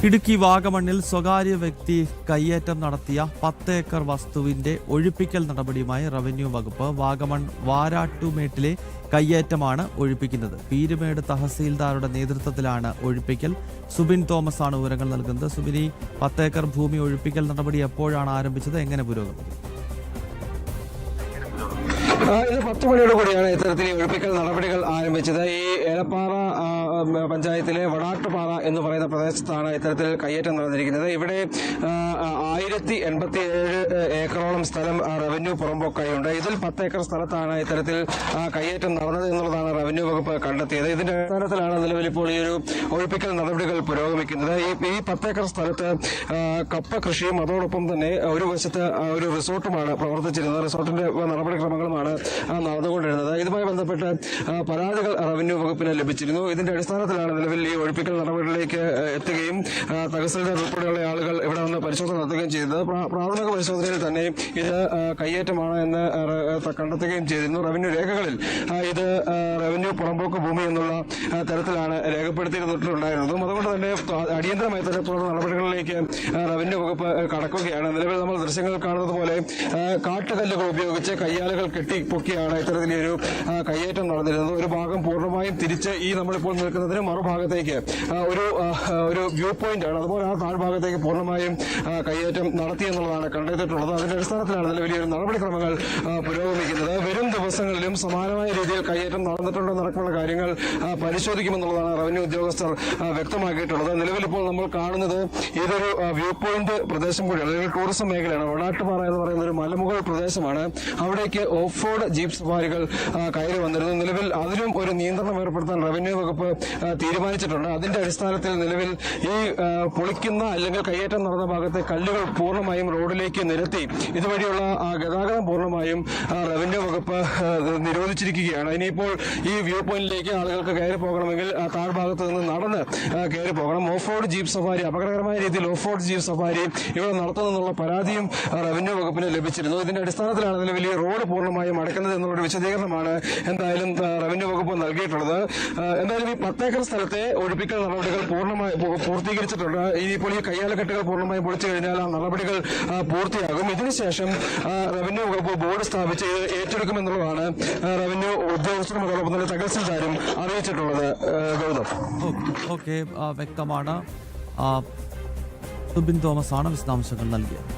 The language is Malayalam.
ഇടുക്കി വാഗമണ്ണിൽ സ്വകാര്യ വ്യക്തി കയ്യേറ്റം നടത്തിയ 10 ഏക്കർ വസ്തുവിന്റെ ഒഴിപ്പിക്കൽ നടപടിയുമായി റവന്യൂ വകുപ്പ്. വാഗമൺ വാരാട്ടുമേട്ടിലെ കയ്യേറ്റമാണ് ഒഴിപ്പിക്കുന്നത്. പീരുമേട് തഹസീൽദാരുടെ നേതൃത്വത്തിലാണ് ഒഴിപ്പിക്കൽ. സുബിൻ തോമസ് ആണ് വിവരങ്ങൾ നൽകുന്നത്. സുബിനി, 10 ഏക്കർ ഭൂമി ഒഴിപ്പിക്കൽ നടപടി എപ്പോഴാണ് ആരംഭിച്ചത്? എങ്ങനെ പുരോഗമിക്കും? ഇന്ന് 10 മണിയോടുകൂടിയാണ് ഇത്തരത്തിൽ ഒഴിപ്പിക്കൽ നടപടികൾ ആരംഭിച്ചത്. ഈ ഏലപ്പാറ പഞ്ചായത്തിലെ വടാട്ടുപാറ എന്ന് പറയുന്ന പ്രദേശത്താണ് ഇത്തരത്തിൽ കയ്യേറ്റം നടന്നിരിക്കുന്നത്. ഇവിടെ 1087 ഏക്കറോളം സ്ഥലം റവന്യൂ പുറമ്പോക്കായുണ്ട്. ഇതിൽ 10 ഏക്കർ സ്ഥലത്താണ് ഇത്തരത്തിൽ കയ്യേറ്റം നടന്നത് എന്നുള്ളതാണ് റവന്യൂ വകുപ്പ് കണ്ടെത്തിയത്. ഇതിന്റെ അടിസ്ഥാനത്തിലാണ് നിലവിൽ ഇപ്പോൾ ഈ ഒരു ഒഴിപ്പിക്കൽ നടപടികൾ പുരോഗമിക്കുന്നത്. ഈ 10 ഏക്കർ സ്ഥലത്ത് കപ്പ കൃഷിയും അതോടൊപ്പം തന്നെ ഒരു വശത്ത് ഒരു റിസോർട്ടുമാണ് പ്രവർത്തിച്ചിരുന്നത്. റിസോർട്ടിന്റെ നടപടിക്രമങ്ങളുമാണ് നടന്നുകൊണ്ടിരുന്നത്. ഇതുമായി ബന്ധപ്പെട്ട് പരാതികൾ റവന്യൂ വകുപ്പിന് ലഭിച്ചിരുന്നു. ഇതിന്റെ അടിസ്ഥാനത്തിലാണ് നിലവിൽ ഈ ഒഴിപ്പിക്കൽ നടപടികളിലേക്ക് എത്തുകയും തഹസിൽദാർ ഉൾപ്പെടെയുള്ള ആളുകൾ ഇവിടെ നിന്ന് പരിശോധന നടത്തുകയും ചെയ്തത്. പ്രാഥമിക പരിശോധനയിൽ തന്നെ ഇത് കയ്യേറ്റമാണ് എന്ന് കണ്ടെത്തുകയും ചെയ്തിരുന്നു. റവന്യൂ രേഖകളിൽ ഇത് റവന്യൂ പുറമ്പോക്ക് ഭൂമി എന്നുള്ള തരത്തിലാണ് രേഖപ്പെടുത്തിയിട്ടുണ്ടായിരുന്നതും. അതുകൊണ്ട് തന്നെ അടിയന്തരമായി തന്നെ തുടർ നടപടികളിലേക്ക് റവന്യൂ വകുപ്പ് കടക്കുകയാണ്. നിലവിൽ നമ്മൾ ദൃശ്യങ്ങൾ കാണുന്നത് പോലെ കാട്ടുകല്ലുകൾ ഉപയോഗിച്ച് കയ്യാലുകൾ കെട്ടിപ്പൊക്കിയാണ് ഇത്തരത്തിലൊരു കയ്യേറ്റം നടന്നിരുന്നത്. ഒരു ഭാഗം പൂർണ്ണമായും തിരിച്ച് ഈ നമ്മളിപ്പോൾ നിൽക്കുന്നതിന് മറുഭാഗത്തേക്ക് ഒരു വ്യൂ പോയിന്റ് ആണ്. അതുപോലെ ആ താഴ്ഭാഗത്തേക്ക് പൂർണ്ണമായും കയ്യേറ്റം നടത്തിയെന്നുള്ളതാണ് കണ്ടെത്തിയിട്ടുള്ളത്. അതിന്റെ അടിസ്ഥാനത്തിലാണ് നിലവിലൊരു നടപടിക്രമങ്ങൾ പുരോഗമിക്കുന്നത്. വരും ദിവസങ്ങളിലും സമാനമായ രീതിയിൽ കയ്യേറ്റം നടന്നിട്ടുണ്ടോ നടക്കുന്ന കാര്യങ്ങൾ പരിശോധിക്കുമെന്നുള്ളതാണ് റവന്യൂ ഉദ്യോഗസ്ഥർ വ്യക്തമാക്കിയിട്ടുള്ളത്. നിലവിലിപ്പോൾ നമ്മൾ കാണുന്നത് ഇതൊരു വ്യൂ പോയിന്റ് പ്രദേശം കൂടിയാണ്. അല്ലെങ്കിൽ ടൂറിസം മേഖലയാണ്. വടാട്ടുപാറ എന്ന് പറയുന്ന ഒരു മലമുകൾ പ്രദേശമാണ്. അവിടേക്ക് ഓഫ് റോഡ് ജീപ്പ് സവാരികൾ കയറി വന്നിരുന്നു. നിലവിൽ അതിലും ഒരു നിയന്ത്രണം ഏർപ്പെടുത്താൻ റവന്യൂ വകുപ്പ് തീരുമാനിച്ചിട്ടുണ്ട്. അതിന്റെ അടിസ്ഥാനത്തിൽ നിലവിൽ ഈ പൊളിക്കുന്ന അല്ലെങ്കിൽ കയ്യേറ്റം നടന്ന ഭാഗത്തെ കല്ലുകൾ പൂർണ്ണമായും റോഡിലേക്ക് നിരത്തി ഇതുവഴിയുള്ള ഗതാഗതം പൂർണ്ണമായും റവന്യൂ വകുപ്പ് നിരോധിച്ചിരിക്കുകയാണ്. ഇനിയിപ്പോൾ ഈ വ്യൂ പോയിന്റിലേക്ക് ആളുകൾക്ക് കയറി പോകണമെങ്കിൽ താഴ്ഭാഗത്ത് നിന്ന് നടന്ന് കയറി പോകണം. ഓഫ് റോഡ് ജീപ്പ് സഫാരി, അപകടകരമായ രീതിയിൽ ഓഫ് റോഡ് ജീപ്പ് സഫാരി ഇവിടെ നടത്തുന്നുള്ള പരാതിയും റവന്യൂ വകുപ്പിന് ലഭിച്ചിരുന്നു. ഇതിന്റെ അടിസ്ഥാനത്തിലാണ് നിലവിൽ ഈ റോഡ് പൂർണ്ണമായും അടയ്ക്കുന്നത് എന്നുള്ളൊരു വിശദീകരണമാണ് എന്തായാലും റവന്യൂ വകുപ്പ് നൽകിയിട്ടുള്ളത്. എന്തായാലും ഈ 10 ഏക്കർ സ്ഥലത്തെ ഒഴിപ്പിക്കൽ നടപടികൾ പൂർത്തീകരിച്ചിട്ടുണ്ട്. ഇനിയിപ്പോൾ ഈ കയ്യാലക്കെട്ടുകൾ പൂർണ്ണമായും പൊളിച്ചു കഴിഞ്ഞാൽ ആ നടപടികൾ പൂർത്തിയാകും. ഇതിനുശേഷം റവന്യൂ വകുപ്പ് ബോർഡ് സ്ഥാപിച്ച് ഇത് ഏറ്റെടുക്കുമെന്നുള്ളതാണ് റവന്യൂ ഉദ്യോഗസ്ഥരും അതോടൊപ്പം തന്നെ തഹസിൽദാരും അറിയിച്ചിട്ടുള്ളത്. ഗൗതം, ഓക്കെ, വ്യക്തമാണ്. സുബിൻ തോമസ് ആണ് വിശദാംശങ്ങൾ നൽകിയത്.